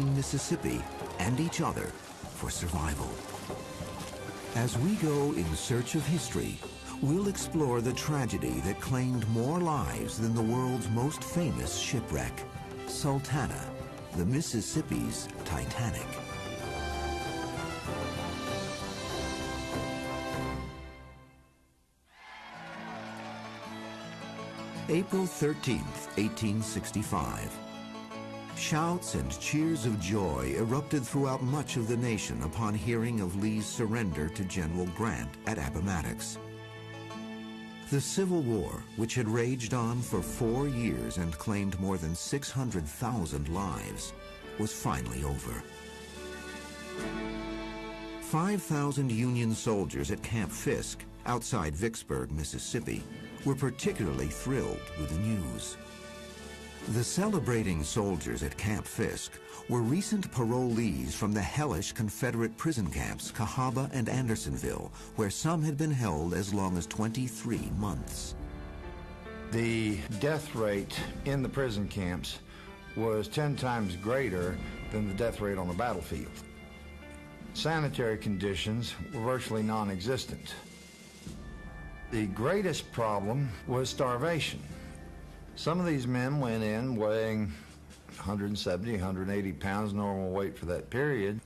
Mississippi and each other for survival. As we go in search of history, we'll explore the tragedy that claimed more lives than the world's most famous shipwreck, Sultana, the Mississippi's Titanic. April 13th, 1865. Shouts and cheers of joy erupted throughout much of the nation upon hearing of Lee's surrender to General Grant at Appomattox. The Civil War, which had raged on for 4 years and claimed more than 600,000 lives, was finally over. 5,000 Union soldiers at Camp Fisk, outside Vicksburg, Mississippi, were particularly thrilled with the news. The celebrating soldiers at Camp Fisk were recent parolees from the hellish Confederate prison camps Cahaba and Andersonville, where some had been held as long as 23 months. The death rate in the prison camps was 10 times greater than the death rate on the battlefield. Sanitary conditions were virtually non-existent. The greatest problem was starvation. Some of these men went in weighing 170, 180 pounds, normal weight for that period.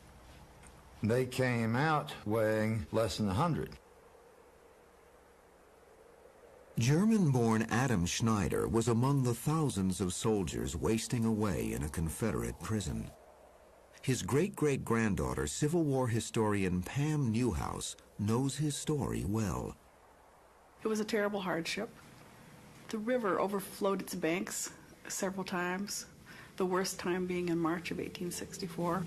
They came out weighing less than 100. German-born Adam Schneider was among the thousands of soldiers wasting away in a Confederate prison. His great-great-granddaughter, Civil War historian Pam Newhouse, knows his story well. It was a terrible hardship. The river overflowed its banks several times, the worst time being in March of 1864.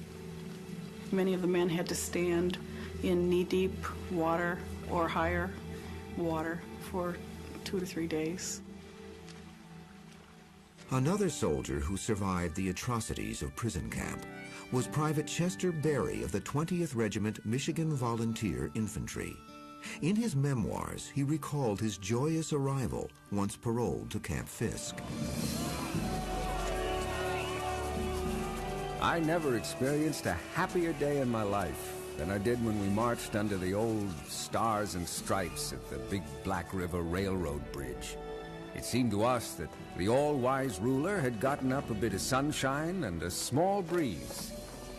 Many of the men had to stand in knee-deep water or higher water for 2 to 3 days. Another soldier who survived the atrocities of prison camp was Private Chester Berry of the 20th Regiment Michigan Volunteer Infantry. In his memoirs, he recalled his joyous arrival once paroled to Camp Fisk. I never experienced a happier day in my life than I did when we marched under the old Stars and Stripes at the Big Black River Railroad Bridge. It seemed to us that the all-wise ruler had gotten up a bit of sunshine and a small breeze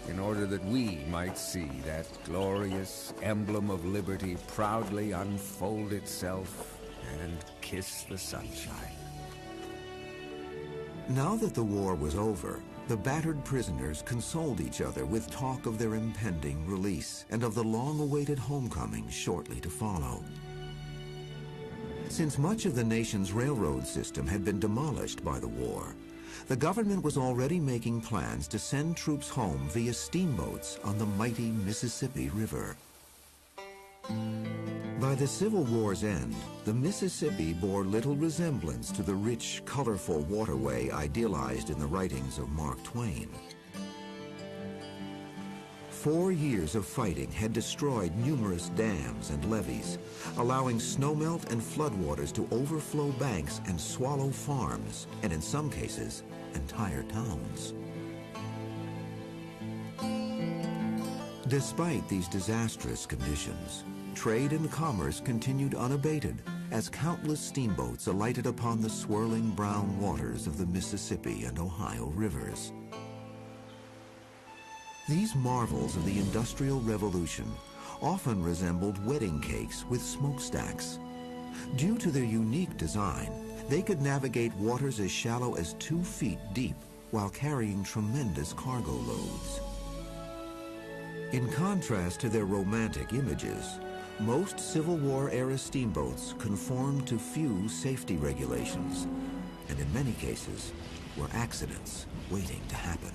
in order that we might see that glorious emblem of liberty proudly unfold itself and kiss the sunshine. Now that the war was over, the battered prisoners consoled each other with talk of their impending release and of the long-awaited homecoming shortly to follow. Since much of the nation's railroad system had been demolished by the war, the government was already making plans to send troops home via steamboats on the mighty Mississippi River. By the Civil War's end, the Mississippi bore little resemblance to the rich, colorful waterway idealized in the writings of Mark Twain. 4 years of fighting had destroyed numerous dams and levees, allowing snowmelt and floodwaters to overflow banks and swallow farms, and in some cases, entire towns. Despite these disastrous conditions, trade and commerce continued unabated as countless steamboats alighted upon the swirling brown waters of the Mississippi and Ohio rivers. These marvels of the Industrial Revolution often resembled wedding cakes with smokestacks. Due to their unique design, they could navigate waters as shallow as 2 feet deep while carrying tremendous cargo loads. In contrast to their romantic images, most Civil War-era steamboats conformed to few safety regulations, and in many cases were accidents waiting to happen.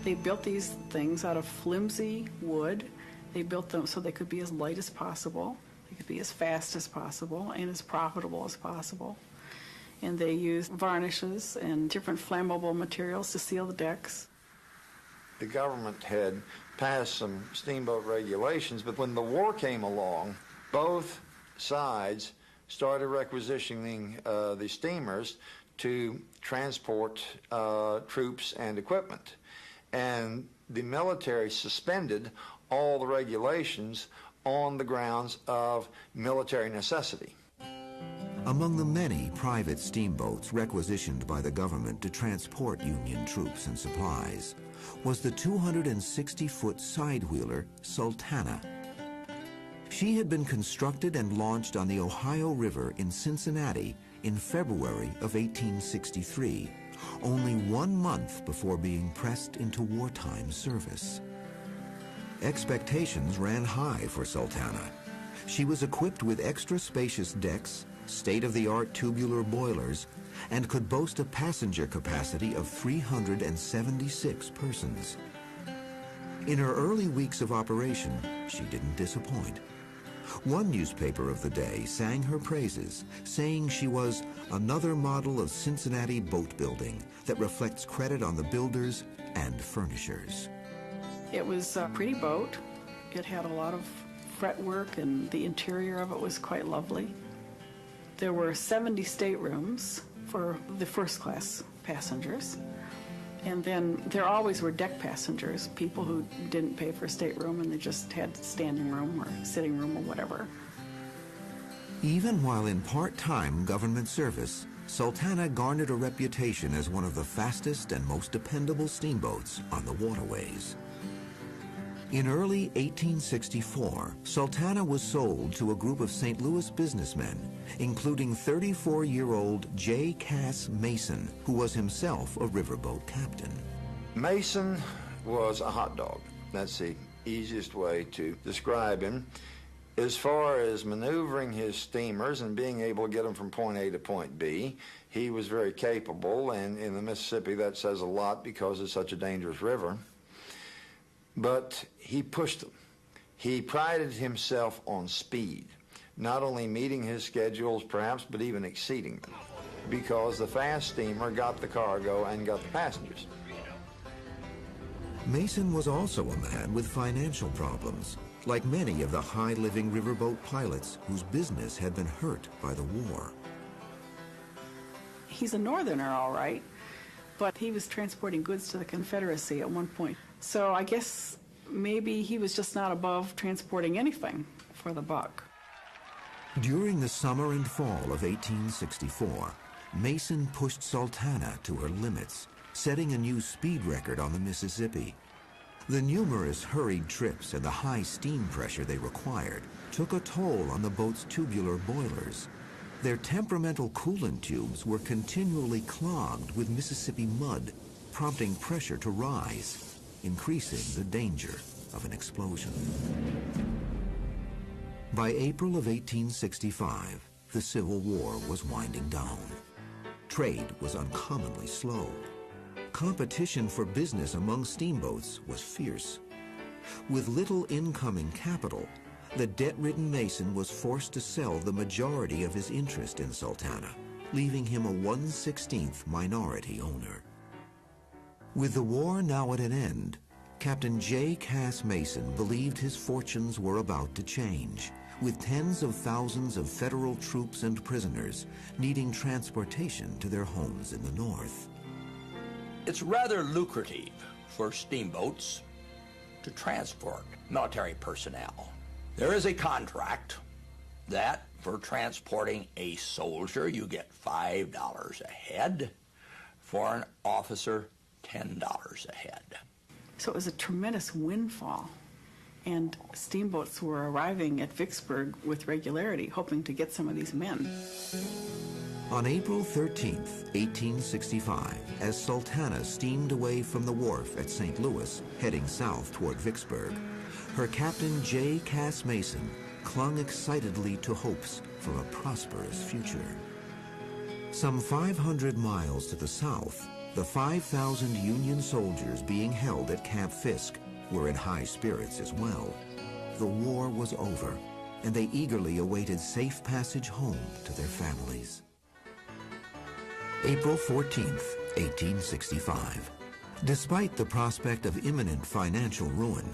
They built these things out of flimsy wood. They built them so they could be as light as possible, they could be as fast as possible, and as profitable as possible. And they used varnishes and different flammable materials to seal the decks. The government had passed some steamboat regulations, but when the war came along, both sides started requisitioning the steamers to transport troops and equipment. and the military suspended all the regulations on the grounds of military necessity. Among the many private steamboats requisitioned by the government to transport Union troops and supplies was the 260-foot sidewheeler Sultana. She had been constructed and launched on the Ohio River in Cincinnati in February of 1863, only 1 month before being pressed into wartime service. Expectations ran high for Sultana. She was equipped with extra spacious decks, state-of-the-art tubular boilers, and could boast a passenger capacity of 376 persons. In her early weeks of operation, she didn't disappoint. One newspaper of the day sang her praises, saying she was another model of Cincinnati boat building that reflects credit on the builders and furnishers. It was a pretty boat. It had a lot of fretwork, and the interior of it was quite lovely. There were 70 staterooms for the first-class passengers. And then there always were deck passengers, people who didn't pay for a stateroom and they just had standing room or sitting room or whatever. Even while in part-time government service, Sultana garnered a reputation as one of the fastest and most dependable steamboats on the waterways. In early 1864, Sultana was sold to a group of St. Louis businessmen, including 34-year-old J. Cass Mason, who was himself a riverboat captain. Mason was a hot dog. That's the easiest way to describe him. As far as maneuvering his steamers and being able to get them from point A to point B, he was very capable, and in the Mississippi that says a lot because it's such a dangerous river. But he pushed them. He prided himself on speed, not only meeting his schedules perhaps, but even exceeding them, because the fast steamer got the cargo and got the passengers. Mason was also a man with financial problems, like many of the high-living riverboat pilots whose business had been hurt by the war. He's a northerner, all right, but he was transporting goods to the Confederacy at one point. So I guess maybe he was just not above transporting anything for the buck. During the summer and fall of 1864, Mason pushed Sultana to her limits, setting a new speed record on the Mississippi. The numerous hurried trips and the high steam pressure they required took a toll on the boat's tubular boilers. Their temperamental coolant tubes were continually clogged with Mississippi mud, prompting pressure to rise, increasing the danger of an explosion. By April of 1865, the Civil War was winding down. Trade was uncommonly slow. Competition for business among steamboats was fierce. With little incoming capital, the debt-ridden Mason was forced to sell the majority of his interest in Sultana, leaving him a 1/16 minority owner. With the war now at an end, Captain J. Cass Mason believed his fortunes were about to change, with tens of thousands of federal troops and prisoners needing transportation to their homes in the North. It's rather lucrative for steamboats to transport military personnel. There is a contract that for transporting a soldier, you get $5 a head. For an officer, $10 a head. So it was a tremendous windfall, and steamboats were arriving at Vicksburg with regularity, hoping to get some of these men. On April 13th, 1865, as Sultana steamed away from the wharf at St. Louis, heading south toward Vicksburg, her captain J. Cass Mason clung excitedly to hopes for a prosperous future. Some 500 miles to the south, the 5,000 Union soldiers being held at Camp Fisk were in high spirits as well. The war was over, and they eagerly awaited safe passage home to their families. April 14th, 1865. Despite the prospect of imminent financial ruin,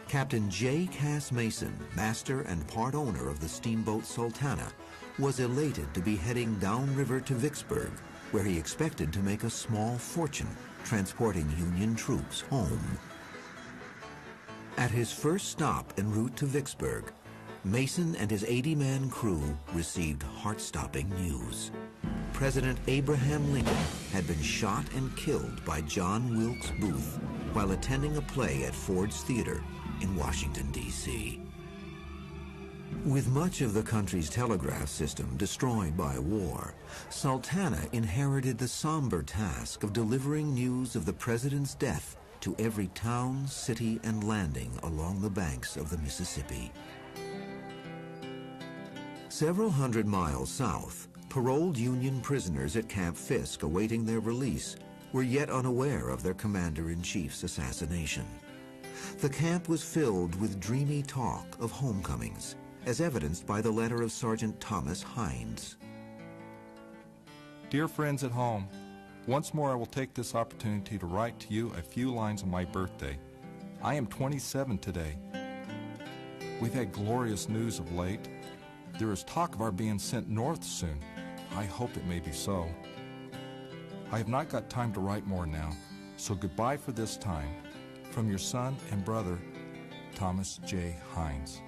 Captain J. Cass Mason, master and part owner of the steamboat Sultana, was elated to be heading downriver to Vicksburg, where he expected to make a small fortune transporting Union troops home. At his first stop en route to Vicksburg, Mason and his 80-man crew received heart-stopping news. President Abraham Lincoln had been shot and killed by John Wilkes Booth while attending a play at Ford's Theater in Washington, D.C. With much of the country's telegraph system destroyed by war, Sultana inherited the somber task of delivering news of the president's death to every town, city, and landing along the banks of the Mississippi. Several hundred miles south, paroled Union prisoners at Camp Fisk awaiting their release were yet unaware of their commander-in-chief's assassination. The camp was filled with dreamy talk of homecomings, as evidenced by the letter of Sergeant Thomas Hines. Dear friends at home, once more I will take this opportunity to write to you a few lines on my birthday. I am 27 today. We've had glorious news of late. There is talk of our being sent north soon. I hope it may be so. I have not got time to write more now, so goodbye for this time. From your son and brother, Thomas J. Hines.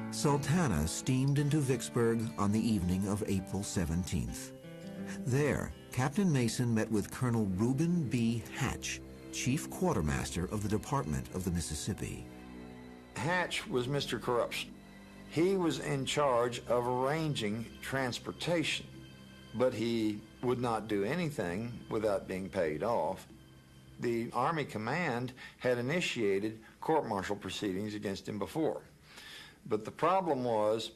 Sultana steamed into Vicksburg on the evening of April 17th. There, Captain Mason met with Colonel Reuben B. Hatch, Chief Quartermaster of the Department of the Mississippi. Hatch was Mr. Corruption. He was in charge of arranging transportation, but he would not do anything without being paid off. The Army Command had initiated court-martial proceedings against him before. But the problem was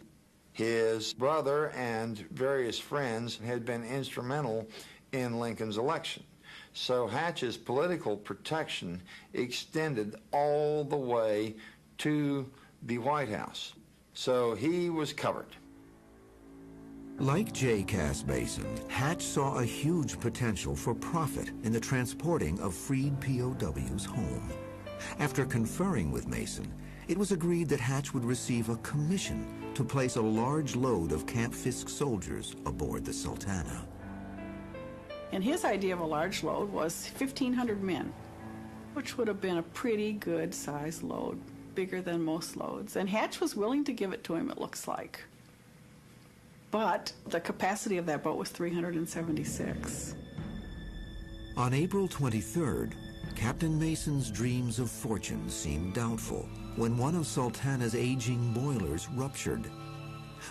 his brother and various friends had been instrumental in Lincoln's election. So Hatch's political protection extended all the way to the White House. So he was covered. Like J. Cass Mason, Hatch saw a huge potential for profit in the transporting of freed POWs home. After conferring with Mason, it was agreed that Hatch would receive a commission to place a large load of Camp Fisk soldiers aboard the Sultana. And his idea of a large load was 1,500 men, which would have been a pretty good size load, bigger than most loads. And Hatch was willing to give it to him, it looks like. But the capacity of that boat was 376. On April 23rd, Captain Mason's dreams of fortune seemed doubtful when one of Sultana's aging boilers ruptured.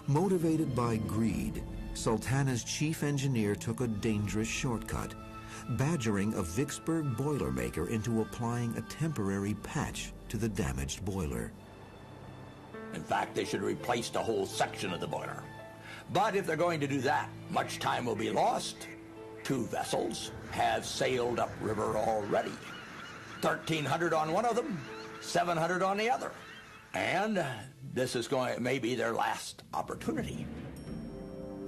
Motivated by greed, Sultana's chief engineer took a dangerous shortcut, badgering a Vicksburg boilermaker into applying a temporary patch to the damaged boiler. In fact, they should have replaced a whole section of the boiler. But if they're going to do that, much time will be lost. 2 vessels have sailed upriver already. 1,300 on one of them, 700 on the other. And this is maybe their last opportunity.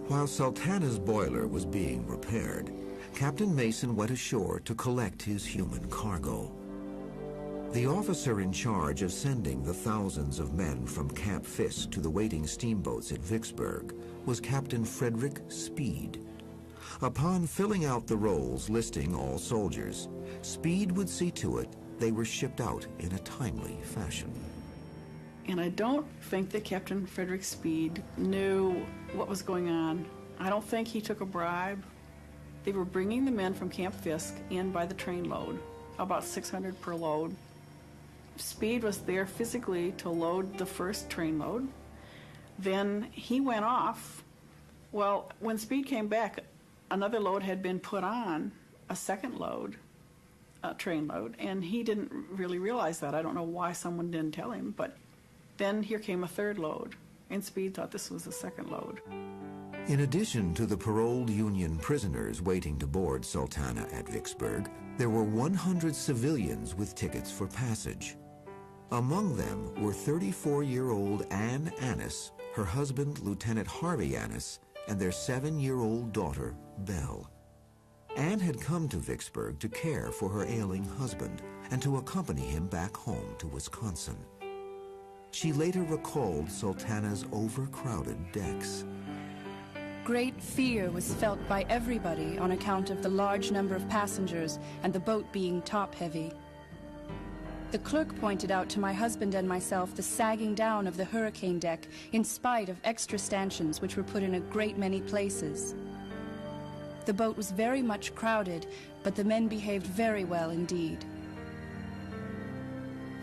While Sultana's boiler was being repaired, Captain Mason went ashore to collect his human cargo. The officer in charge of sending the thousands of men from Camp Fisk to the waiting steamboats at Vicksburg was Captain Frederick Speed. Upon filling out the rolls listing all soldiers, Speed would see to it they were shipped out in a timely fashion. And I don't think that Captain Frederick Speed knew what was going on. I don't think he took a bribe. They were bringing the men from Camp Fisk in by the train load, about 600 per load. Speed was there physically to load the first train load. Then he went off. Well, when Speed came back, another load had been put on, a second load, a train load, and he didn't really realize that. I don't know why someone didn't tell him, but then here came a third load, and Speed thought this was the second load. In addition to the paroled Union prisoners waiting to board Sultana at Vicksburg, there were 100 civilians with tickets for passage. Among them were 34-year-old Ann Annis, her husband, Lieutenant Harvey Annis, and their 7-year-old daughter, Belle. Ann had come to Vicksburg to care for her ailing husband and to accompany him back home to Wisconsin. She later recalled Sultana's overcrowded decks. Great fear was felt by everybody on account of the large number of passengers and the boat being top-heavy. The clerk pointed out to my husband and myself the sagging down of the hurricane deck in spite of extra stanchions which were put in a great many places. The boat was very much crowded, but the men behaved very well indeed.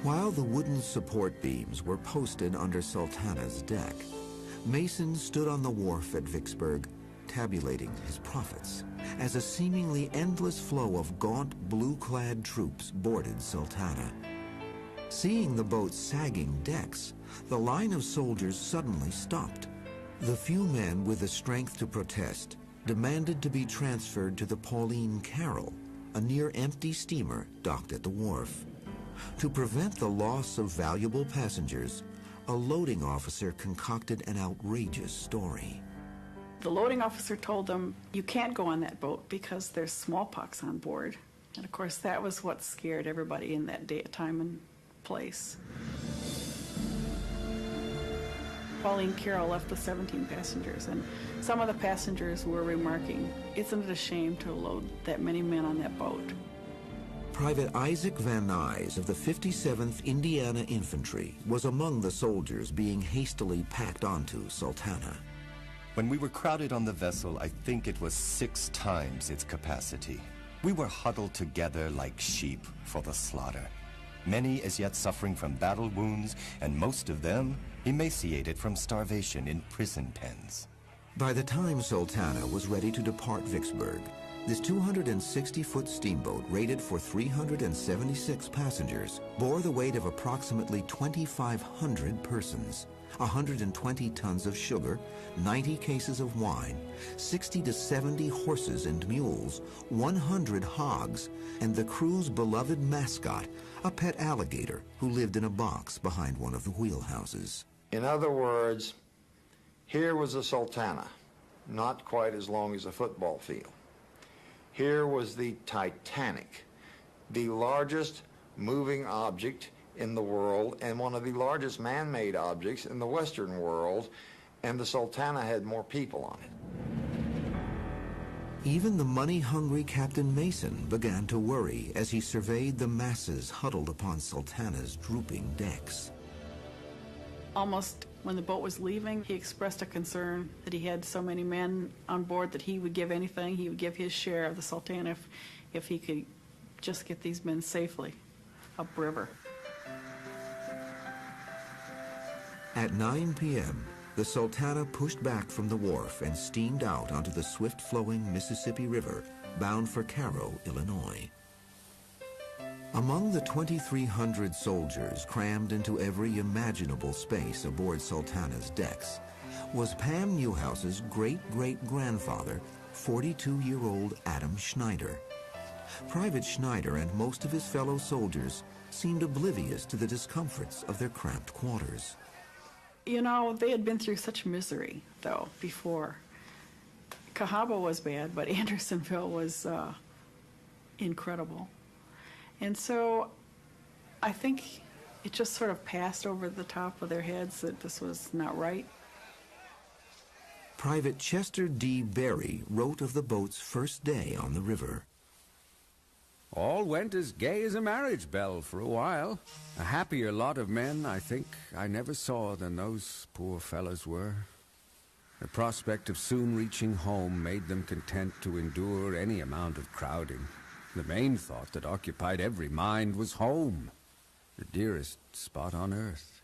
While the wooden support beams were posted under Sultana's deck, Mason stood on the wharf at Vicksburg, tabulating his profits, as a seemingly endless flow of gaunt, blue-clad troops boarded Sultana. Seeing the boat's sagging decks, the line of soldiers suddenly stopped. The few men with the strength to protest demanded to be transferred to the Pauline Carroll, a near-empty steamer docked at the wharf. To prevent the loss of valuable passengers, a loading officer concocted an outrageous story. The loading officer told them, you can't go on that boat because there's smallpox on board. And of course, that was what scared everybody in that time and place. Pauline Carroll left with 17 passengers, and some of the passengers were remarking, isn't it a shame to load that many men on that boat? Private Isaac Van Nuys of the 57th Indiana Infantry was among the soldiers being hastily packed onto Sultana. When we were crowded on the vessel, I think it was 6 times its capacity. We were huddled together like sheep for the slaughter. Many as yet suffering from battle wounds, and most of them emaciated from starvation in prison pens. By the time Sultana was ready to depart Vicksburg, this 260-foot steamboat, rated for 376 passengers, bore the weight of approximately 2,500 persons, 120 tons of sugar, 90 cases of wine, 60 to 70 horses and mules, 100 hogs, and the crew's beloved mascot, a pet alligator who lived in a box behind one of the wheelhouses. In other words, here was a Sultana, not quite as long as a football field. Here was the Titanic, the largest moving object in the world and one of the largest man-made objects in the Western world, and the Sultana had more people on it. Even the money-hungry Captain Mason began to worry as he surveyed the masses huddled upon Sultana's drooping decks. Almost when the boat was leaving, he expressed a concern that he had so many men on board that he would give anything. He would give his share of the Sultana if he could just get these men safely upriver. At 9 p.m., the Sultana pushed back from the wharf and steamed out onto the swift-flowing Mississippi River, bound for Cairo, Illinois. Among the 2,300 soldiers crammed into every imaginable space aboard Sultana's decks was Pam Newhouse's great-great-grandfather, 42-year-old Adam Schneider. Private Schneider and most of his fellow soldiers seemed oblivious to the discomforts of their cramped quarters. You know, they had been through such misery, though, before. Cahaba was bad, but Andersonville was incredible. And so I think it just sort of passed over the top of their heads that this was not right. Private Chester D. Berry wrote of the boat's first day on the river. All went as gay as a marriage bell for a while. A happier lot of men, I think, I never saw than those poor fellows were. The prospect of soon reaching home made them content to endure any amount of crowding. The main thought that occupied every mind was home, the dearest spot on earth.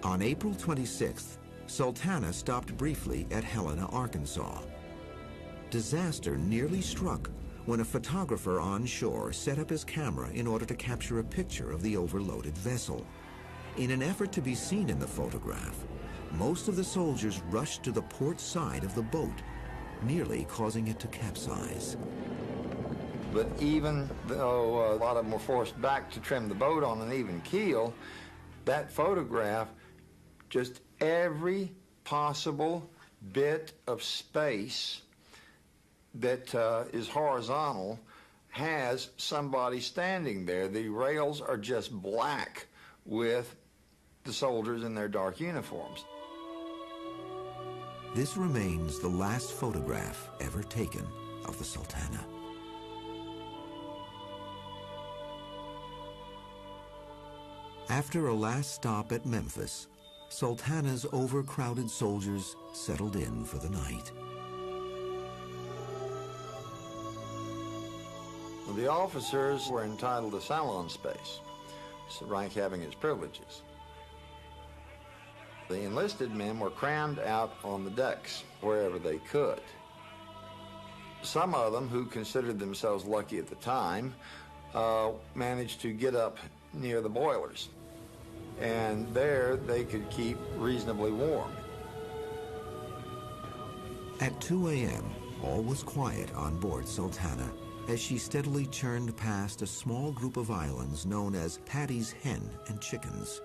On April 26th, Sultana stopped briefly at Helena, Arkansas. Disaster nearly struck when a photographer on shore set up his camera in order to capture a picture of the overloaded vessel. In an effort to be seen in the photograph, most of the soldiers rushed to the port side of the boat, nearly causing it to capsize. But even though a lot of them were forced back to trim the boat on an even keel, that photograph, just every possible bit of space that is horizontal has somebody standing there. The rails are just black with the soldiers in their dark uniforms. This remains the last photograph ever taken of the Sultana. After a last stop at Memphis, Sultana's overcrowded soldiers settled in for the night. The officers were entitled to salon space, rank having its privileges. The enlisted men were crammed out on the decks wherever they could. Some of them, who considered themselves lucky at the time, managed to get up near the boilers. And there they could keep reasonably warm. At 2 a.m., all was quiet on board Sultana as she steadily churned past a small group of islands known as Patty's Hen and Chickens.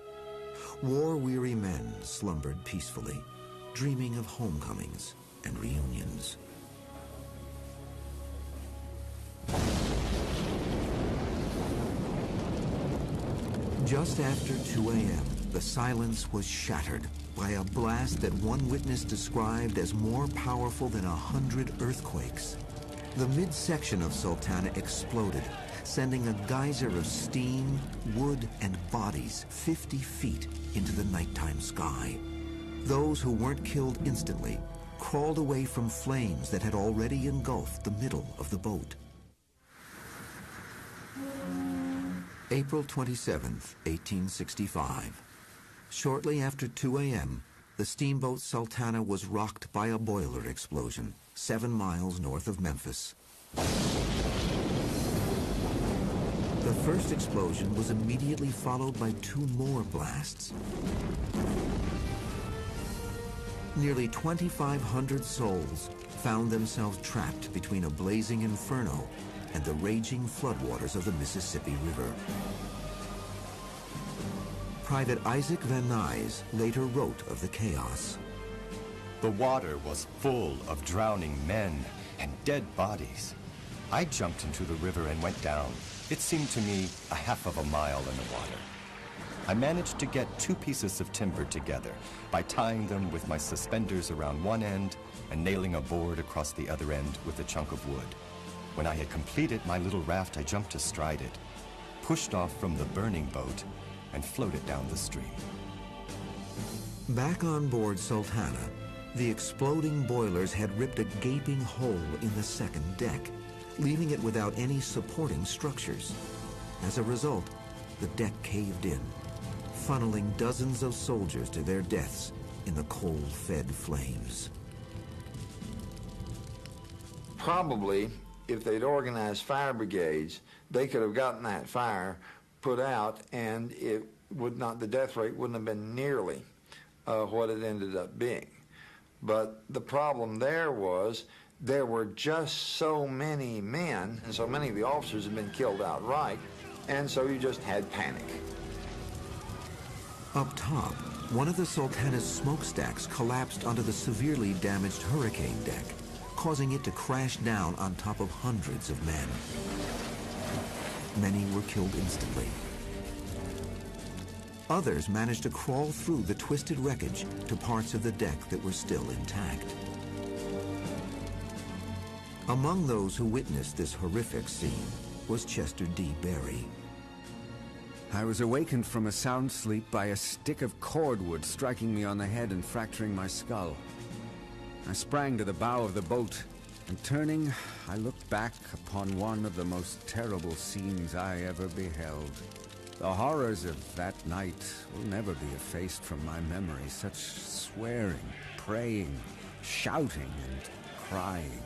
War-weary men slumbered peacefully, dreaming of homecomings and reunions. Just after 2 a.m., the silence was shattered by a blast that one witness described as more powerful than 100 earthquakes. The midsection of Sultana exploded, sending a geyser of steam, wood, and bodies 50 feet into the nighttime sky. Those who weren't killed instantly crawled away from flames that had already engulfed the middle of the boat. April 27th, 1865. Shortly after 2 a.m., the steamboat Sultana was rocked by a boiler explosion 7 miles north of Memphis. The first explosion was immediately followed by 2 more blasts. Nearly 2,500 souls found themselves trapped between a blazing inferno and the raging floodwaters of the Mississippi River. Private Isaac Van Nuys later wrote of the chaos. The water was full of drowning men and dead bodies. I jumped into the river and went down. It seemed to me a half of a mile in the water. I managed to get 2 pieces of timber together by tying them with my suspenders around one end and nailing a board across the other end with a chunk of wood. When I had completed my little raft, I jumped astride it, pushed off from the burning boat, and floated down the stream. Back on board Sultana, the exploding boilers had ripped a gaping hole in the second deck, leaving it without any supporting structures. As a result, the deck caved in, funneling dozens of soldiers to their deaths in the coal-fed flames. Probably, if they'd organized fire brigades, they could have gotten that fire put out, and the death rate wouldn't have been nearly what it ended up being. But the problem there was there were just so many men, and so many of the officers had been killed outright, and so you just had panic. Up top, one of the Sultana's smokestacks collapsed onto the severely damaged hurricane deck, causing it to crash down on top of hundreds of men. Many were killed instantly. Others managed to crawl through the twisted wreckage to parts of the deck that were still intact. Among those who witnessed this horrific scene was Chester D. Berry. I was awakened from a sound sleep by a stick of cordwood striking me on the head and fracturing my skull. I sprang to the bow of the boat, and turning, I looked back upon one of the most terrible scenes I ever beheld. The horrors of that night will never be effaced from my memory. Such swearing, praying, shouting, and crying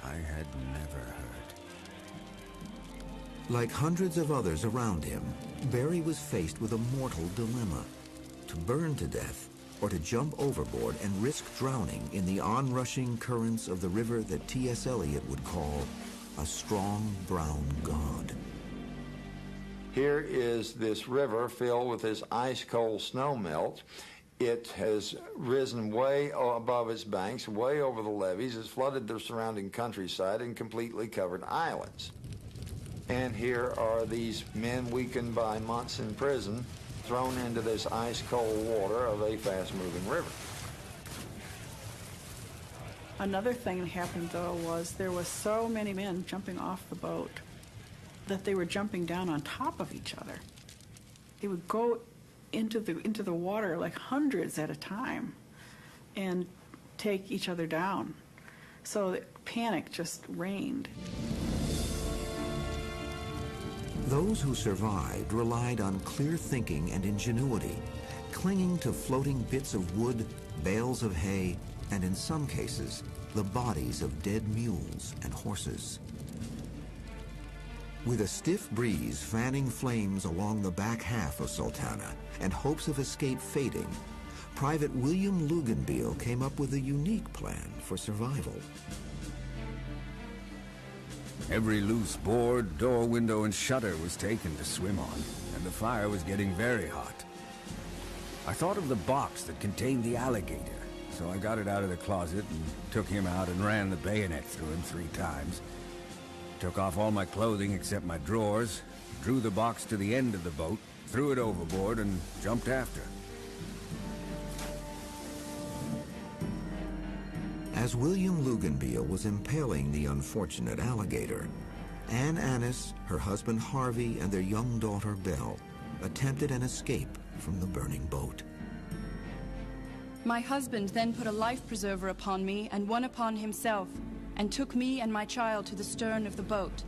I had never heard. Like hundreds of others around him, Berry was faced with a mortal dilemma: to burn to death or to jump overboard and risk drowning in the onrushing currents of the river that T.S. Eliot would call a strong brown god. Here is this river filled with this ice-cold snow melt. It has risen way above its banks, way over the levees. It's flooded the surrounding countryside and completely covered islands. And here are these men weakened by months in prison, thrown into this ice-cold water of a fast-moving river. Another thing that happened, though, was there was so many men jumping off the boat that they were jumping down on top of each other. They would go into the water like hundreds at a time and take each other down. So panic just reigned. Those who survived relied on clear thinking and ingenuity, clinging to floating bits of wood, bales of hay, and in some cases, the bodies of dead mules and horses. With a stiff breeze fanning flames along the back half of Sultana and hopes of escape fading, Private William Luganbiel came up with a unique plan for survival. Every loose board, door, window, and shutter was taken to swim on, and the fire was getting very hot. I thought of the box that contained the alligator, so I got it out of the closet and took him out and ran the bayonet through him 3 times. Took off all my clothing except my drawers, drew the box to the end of the boat, threw it overboard, and jumped after. As William Luganbiel was impaling the unfortunate alligator, Ann Annis, her husband Harvey, and their young daughter Belle attempted an escape from the burning boat. My husband then put a life preserver upon me and one upon himself, and took me and my child to the stern of the boat.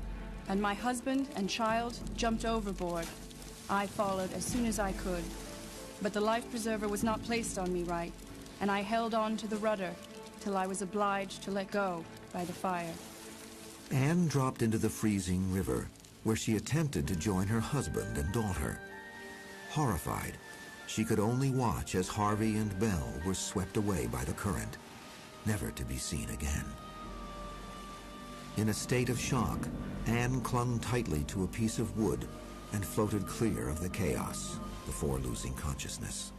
And my husband and child jumped overboard. I followed as soon as I could. But the life preserver was not placed on me right, and I held on to the rudder till I was obliged to let go by the fire. Anne dropped into the freezing river, where she attempted to join her husband and daughter. Horrified, she could only watch as Harvey and Belle were swept away by the current, never to be seen again. In a state of shock, Anne clung tightly to a piece of wood and floated clear of the chaos before losing consciousness.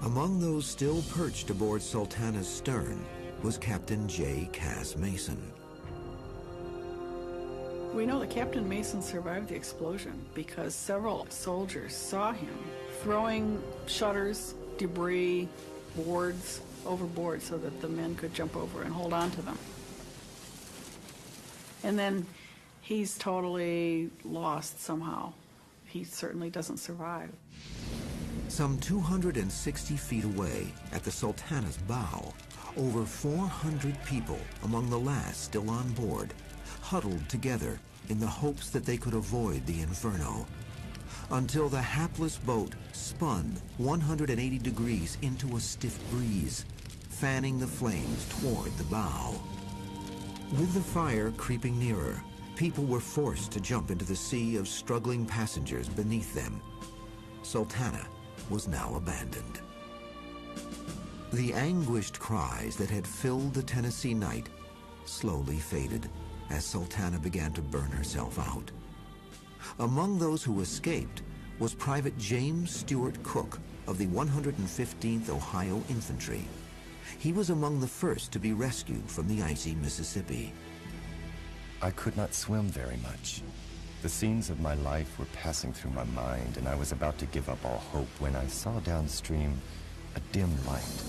Among those still perched aboard Sultana's stern was Captain J. Cass Mason. We know that Captain Mason survived the explosion because several soldiers saw him throwing shutters, debris, boards overboard so that the men could jump over and hold on to them. And then he's totally lost somehow. He certainly doesn't survive. Some 260 feet away, at the Sultana's bow, over 400 people, among the last still on board, huddled together in the hopes that they could avoid the inferno, until the hapless boat spun 180 degrees into a stiff breeze, fanning the flames toward the bow. With the fire creeping nearer, people were forced to jump into the sea of struggling passengers beneath them. Sultana was now abandoned. The anguished cries that had filled the Tennessee night slowly faded as Sultana began to burn herself out. Among those who escaped was Private James Stewart Cook of the 115th Ohio Infantry. He was among the first to be rescued from the icy Mississippi. I could not swim very much. The scenes of my life were passing through my mind, and I was about to give up all hope when I saw downstream a dim light.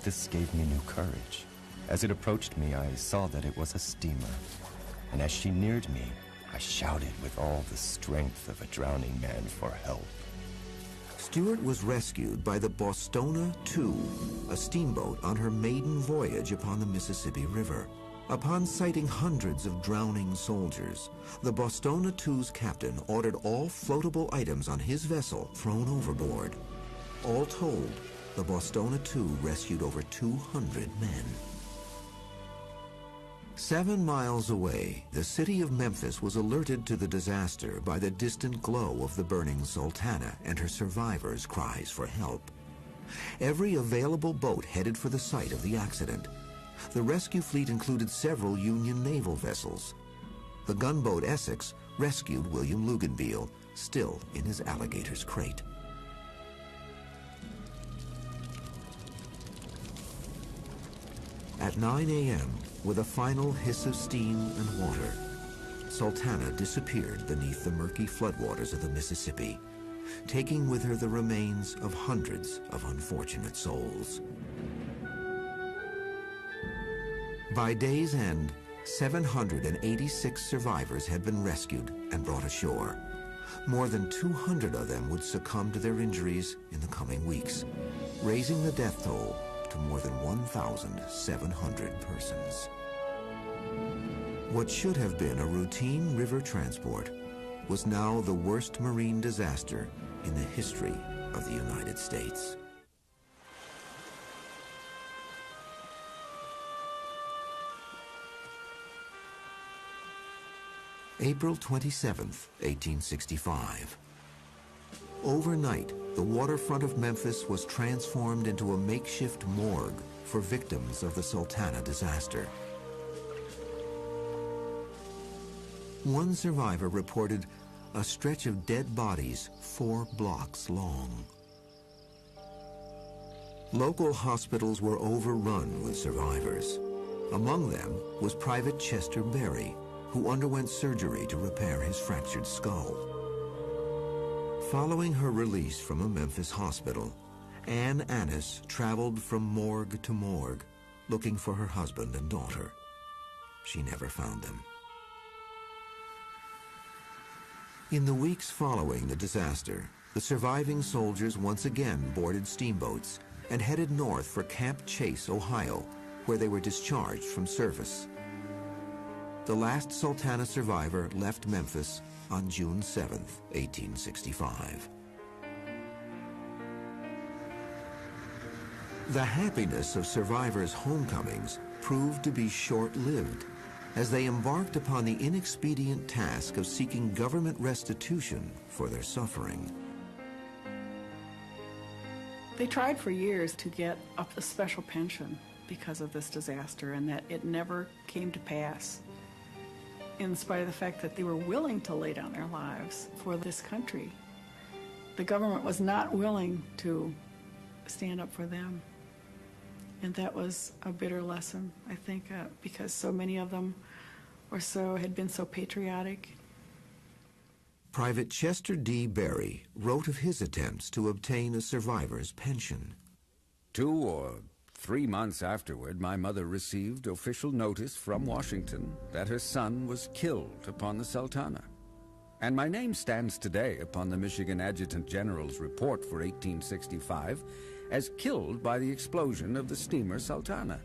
This gave me new courage. As it approached me, I saw that it was a steamer, and as she neared me, I shouted with all the strength of a drowning man for help. Stewart was rescued by the Bostona II, a steamboat on her maiden voyage upon the Mississippi River. Upon sighting hundreds of drowning soldiers, the Bostona II's captain ordered all floatable items on his vessel thrown overboard. All told, the Bostona II rescued over 200 men. 7 miles away, the city of Memphis was alerted to the disaster by the distant glow of the burning Sultana and her survivors' cries for help. Every available boat headed for the site of the accident. The rescue fleet included several Union naval vessels. The gunboat Essex rescued William Luganbiel, still in his alligator's crate. At 9 a.m., with a final hiss of steam and water, Sultana disappeared beneath the murky floodwaters of the Mississippi, taking with her the remains of hundreds of unfortunate souls. By day's end, 786 survivors had been rescued and brought ashore. More than 200 of them would succumb to their injuries in the coming weeks, raising the death toll to more than 1,700 persons. What should have been a routine river transport was now the worst marine disaster in the history of the United States. April 27th, 1865. Overnight, the waterfront of Memphis was transformed into a makeshift morgue for victims of the Sultana disaster. One survivor reported a stretch of dead bodies 4 blocks long. Local hospitals were overrun with survivors. Among them was Private Chester Berry, who underwent surgery to repair his fractured skull. Following her release from a Memphis hospital, Ann Annis traveled from morgue to morgue, looking for her husband and daughter. She never found them. In the weeks following the disaster, the surviving soldiers once again boarded steamboats and headed north for Camp Chase, Ohio, where they were discharged from service. The last Sultana survivor left Memphis on June 7th, 1865. The happiness of survivors' homecomings proved to be short-lived, as they embarked upon the inexpedient task of seeking government restitution for their suffering. They tried for years to get a special pension because of this disaster, and that it never came to pass, in spite of the fact that they were willing to lay down their lives for this country. The government was not willing to stand up for them. And that was a bitter lesson, I think, because so many of them had been so patriotic. Private Chester D. Berry wrote of his attempts to obtain a survivor's pension. 2 or 3 months afterward, my mother received official notice from Washington that her son was killed upon the Sultana. And my name stands today upon the Michigan Adjutant General's report for 1865 as killed by the explosion of the steamer Sultana.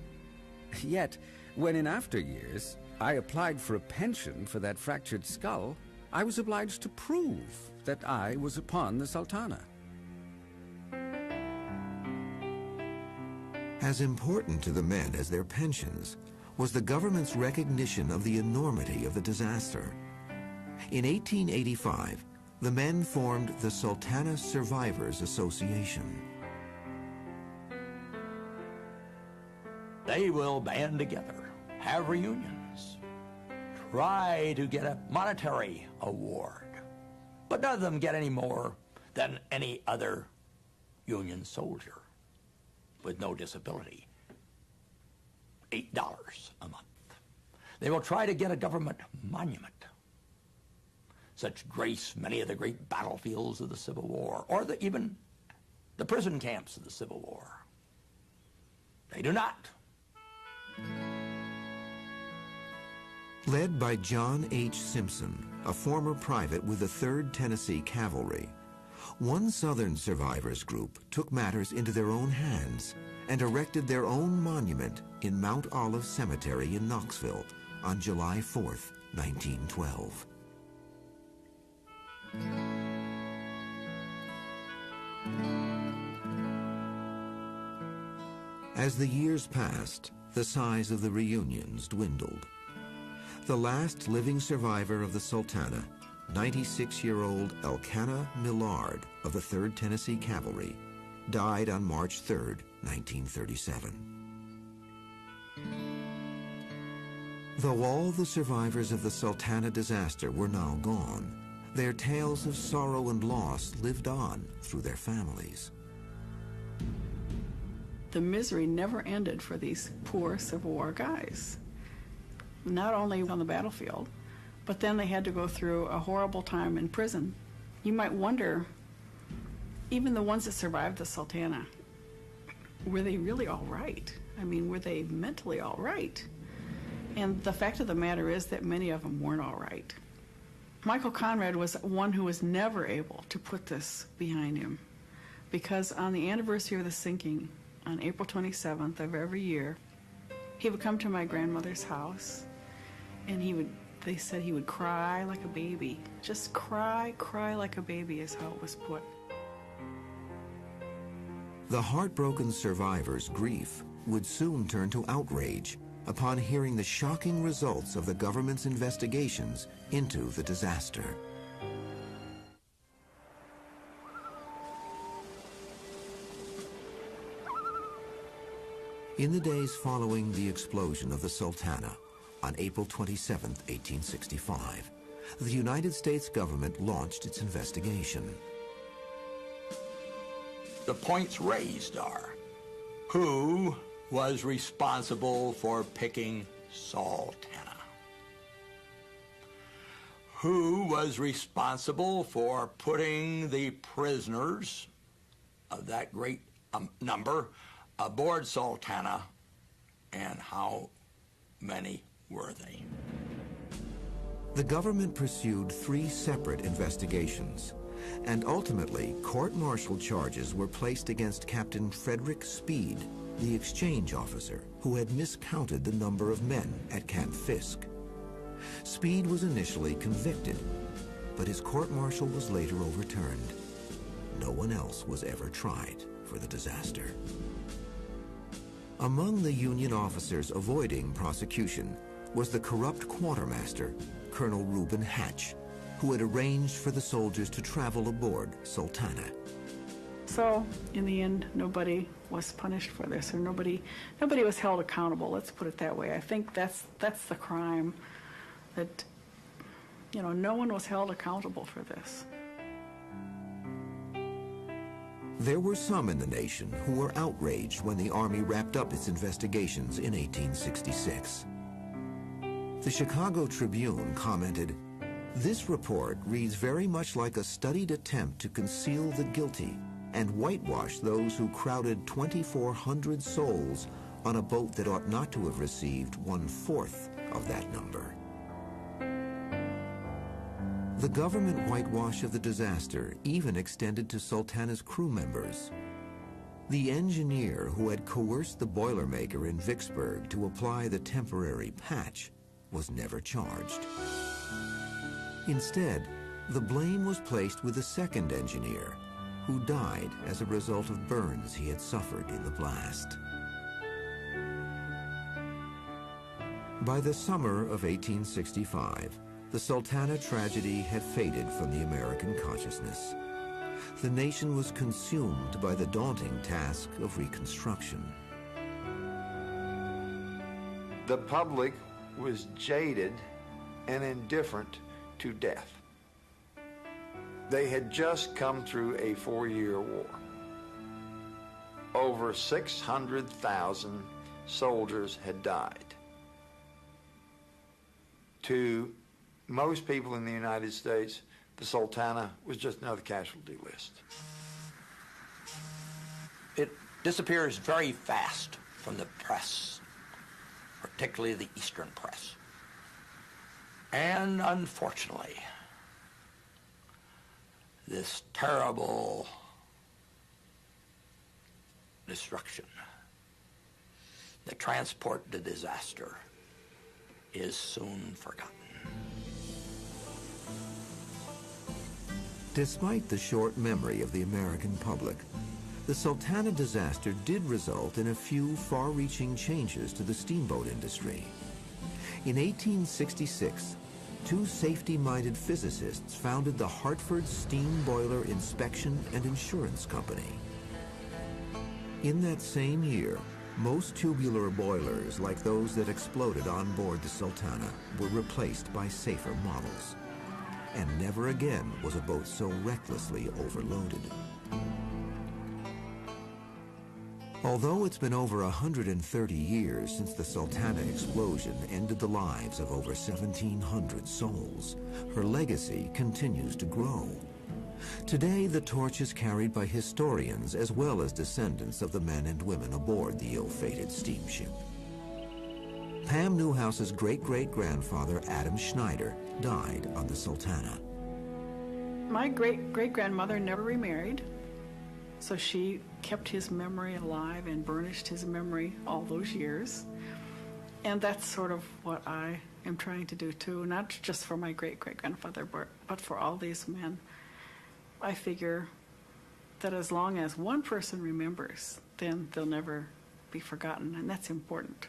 Yet, when in after years I applied for a pension for that fractured skull, I was obliged to prove that I was upon the Sultana. As important to the men as their pensions was the government's recognition of the enormity of the disaster. In 1885, the men formed the Sultana Survivors Association. They will band together, have reunions, try to get a monetary award, but none of them get any more than any other Union soldier with no disability. $8 a month. They will try to get a government monument. Such grace many of the great battlefields of the Civil War, or even the prison camps of the Civil War. They do not. Led by John H. Simpson, a former private with the 3rd Tennessee Cavalry, one Southern survivors group took matters into their own hands and erected their own monument in Mount Olive Cemetery in Knoxville on July 4th, 1912. As the years passed, the size of the reunions dwindled. The last living survivor of the Sultana, 96-year-old Elkanah Millard of the 3rd Tennessee Cavalry, died on March 3rd, 1937. Though all the survivors of the Sultana disaster were now gone, their tales of sorrow and loss lived on through their families. The misery never ended for these poor Civil War guys. Not only on the battlefield, but then they had to go through a horrible time in prison. You might wonder, even the ones that survived the Sultana, were they really all right? I mean, were they mentally all right? And the fact of the matter is that many of them weren't all right. Michael Conrad was one who was never able to put this behind him, because on the anniversary of the sinking, on April 27th of every year, he would come to my grandmother's house, and they said he would cry like a baby. Just cry like a baby is how it was put. The heartbroken survivors' grief would soon turn to outrage upon hearing the shocking results of the government's investigations into the disaster. In the days following the explosion of the Sultana on April 27, 1865, the United States government launched its investigation. The points raised are, who was responsible for picking Sultana? Who was responsible for putting the prisoners of that great number aboard Sultana, and how many were they? The government pursued 3 separate investigations, and ultimately court-martial charges were placed against Captain Frederick Speed, the exchange officer who had miscounted the number of men at Camp Fisk. Speed was initially convicted, but his court-martial was later overturned. No one else was ever tried for the disaster. Among the Union officers avoiding prosecution was the corrupt quartermaster, Colonel Reuben Hatch, who had arranged for the soldiers to travel aboard Sultana. So, in the end, nobody was punished for this, or nobody was held accountable, let's put it that way. I think that's the crime, that, you know, no one was held accountable for this. There were some in the nation who were outraged when the Army wrapped up its investigations in 1866. The Chicago Tribune commented, "This report reads very much like a studied attempt to conceal the guilty and whitewash those who crowded 2,400 souls on a boat that ought not to have received 1/4 of that number." The government whitewash of the disaster even extended to Sultana's crew members. The engineer who had coerced the Boilermaker in Vicksburg to apply the temporary patch was never charged. Instead, the blame was placed with the second engineer, who died as a result of burns he had suffered in the blast. By the summer of 1865, the Sultana tragedy had faded from the American consciousness. The nation was consumed by the daunting task of reconstruction. The public was jaded and indifferent to death. They had just come through a 4-year war. Over 600,000 soldiers had died. To most people in the United States, the Sultana was just another casualty list. It disappears very fast from the press, particularly the Eastern press. And unfortunately, this terrible destruction, the transport to disaster, is soon forgotten. Despite the short memory of the American public, the Sultana disaster did result in a few far-reaching changes to the steamboat industry. In 1866, 2 safety-minded physicists founded the Hartford Steam Boiler Inspection and Insurance Company. In that same year, most tubular boilers, like those that exploded on board the Sultana, were replaced by safer models. And never again was a boat so recklessly overloaded. Although it's been over 130 years since the Sultana explosion ended the lives of over 1,700 souls, her legacy continues to grow. Today, the torch is carried by historians as well as descendants of the men and women aboard the ill-fated steamship. Pam Newhouse's great-great-grandfather, Adam Schneider, died on the Sultana. My great-great-grandmother never remarried, so she kept his memory alive and burnished his memory all those years. And that's sort of what I am trying to do too, not just for my great-great-grandfather, but for all these men. I figure that as long as one person remembers, then they'll never be forgotten, and that's important.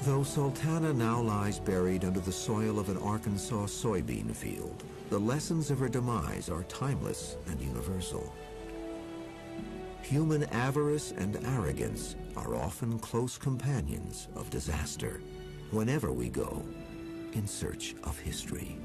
Though Sultana now lies buried under the soil of an Arkansas soybean field, the lessons of her demise are timeless and universal. Human avarice and arrogance are often close companions of disaster whenever we go in search of history.